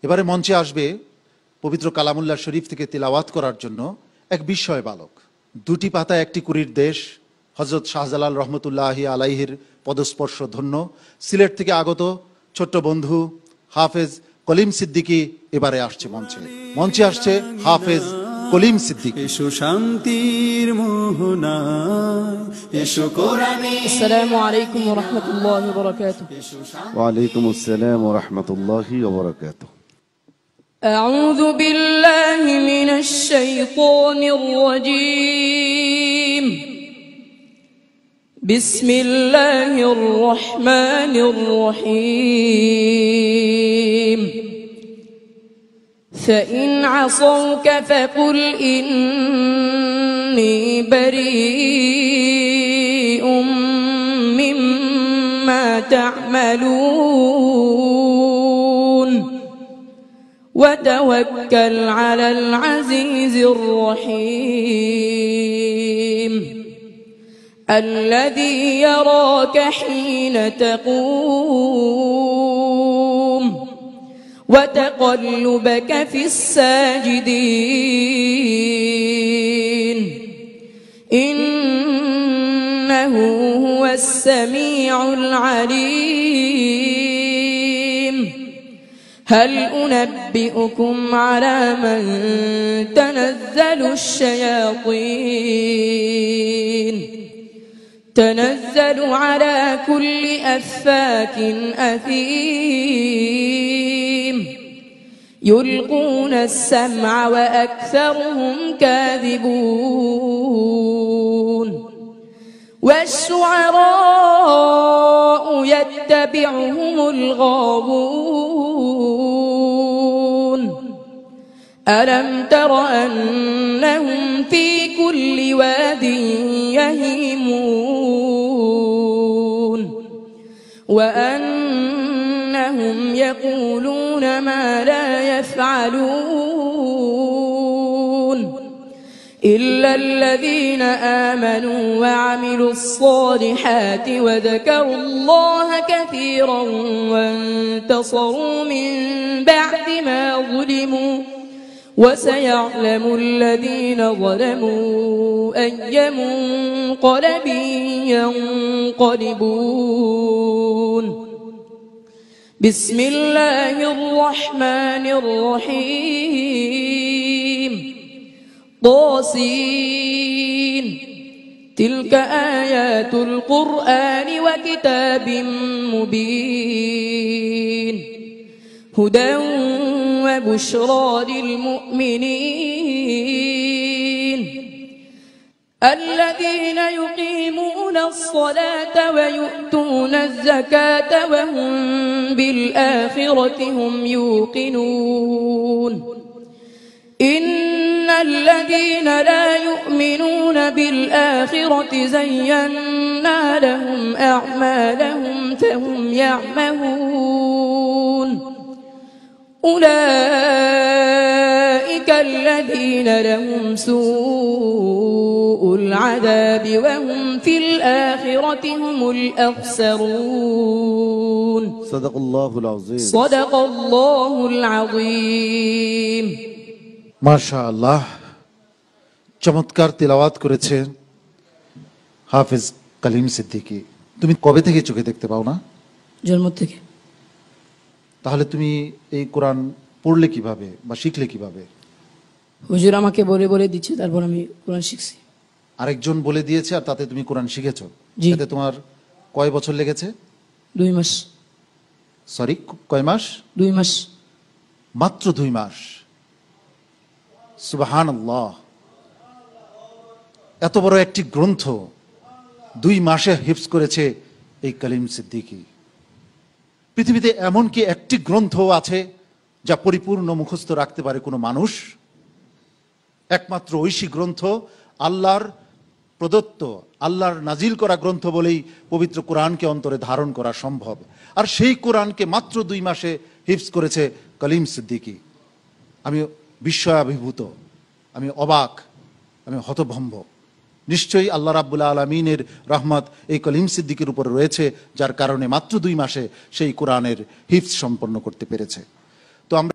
এবারে মঞ্চে আসবে পবিত্র কালামুল্লাহ শরীফ থেকে তিলাওয়াত করার জন্য এক বিস্ময় বালক। দুটি পাতা একটি কুড়ির দেশ, হজরত শাহজালাল রহমতুল্লাহি আলাইহির পদস্পর্শ ধন্য সিলেট থেকে আগত ছোট্ট বন্ধু হাফেজ কলিম সিদ্দিকী এবারে আসছে মঞ্চে আসছে হাফেজ কলিম সিদ্দিকী। এসো শান্তির মোহনা, এসো কোরআনে। আসসালামু আলাইকুম ওয়া রাহমাতুল্লাহি ওয়া বারাকাতুহু। ওয়া আলাইকুম আসসালাম ওয়া রাহমাতুল্লাহি ওয়া বারাকাতুহু। أعوذ بالله من الشيطان الرجيم. بسم الله الرحمن الرحيم. فإن عصوك فقل إني بريء مما تعملون وتوكل على العزيز الرحيم الذي يراك حين تقوم وتقلبك في الساجدين إنه هو السميع العليم. هل أنبئكم على من تنزل الشياطين؟ تنزل على كل أفاك أثيم يلقون السمع وأكثرهم كاذبون والشعراء يتبعهم الغاوون ألم تر أنهم في كل واد يهيمون وأنهم يقولون ما لا يفعلون إلا الذين آمنوا وعملوا الصالحات وذكروا الله كثيرا وانتصروا من بعد ما ظلموا وسيعلم الذين ظلموا أي منقلب ينقلبون. بسم الله الرحمن الرحيم. طاسين تلك آيات القرآن وكتاب مبين هدى وبشرى للمؤمنين الذين يقيمون الصلاة ويؤتون الزكاة وهم بالآخرة هم يوقنون. إن الذين لا يؤمنون بالآخرة زينا لهم أعمالهم فهم يعمهون أولئك الذين لهم سوء العذاب وهم في الآخرة هم الأخسرون. صدق الله العظيم. صدق الله العظيم. মাশাআল্লাহ, চমৎকার তিলাওয়াত করেছেন হাফেজ কলিম সিদ্দিকী। তুমি কবে থেকে চোখে দেখতে পাও না? জন্ম থেকে। তাহলে তুমি এই কোরআন পড়লে কিভাবে বা শিখলে কিভাবে? হুজুর আমাকে বলে বলে দিচ্ছে, তারপর আমি কোরআন শিখছি। আরেকজন বলে দিয়েছে আর তাতে তুমি কোরআন শিখেছো? জি। এতে তোমার কয় বছর লেগেছে? 2 মাস। সরি, কয় মাস? 2 মাস। মাত্র 2 মাস। সুবহানাল্লাহ, এত বড় একটি গ্রন্থ 2 মাসে হিফজ করেছে এই কলিম সিদ্দিকী। পৃথিবীতে এমন কি একটি গ্রন্থ আছে যা পরিপূর্ণ মুখস্থ রাখতে পারে কোনো মানুষ? একমাত্র ঐশী গ্রন্থ, আল্লাহর প্রদত্ত, আল্লাহর নাজিল করা গ্রন্থ বলেই পবিত্র কোরআনকে অন্তরে ধারণ করা সম্ভব। আর সেই কোরআনকে মাত্র 2 মাসে হিফজ করেছে কলিম সিদ্দিকী। আমি বিস্ময়াভিভূত, আমি অবাক, আমি হতভম্ব। নিশ্চয়ই আল্লাহ রাব্বুল আলামিনের রহমত এই কলিম সিদ্দিকীর উপর রয়েছে, যার কারণে মাত্র 2 মাসে সেই কোরআনের হিফজ সম্পন্ন করতে পেরেছে। তো আমরা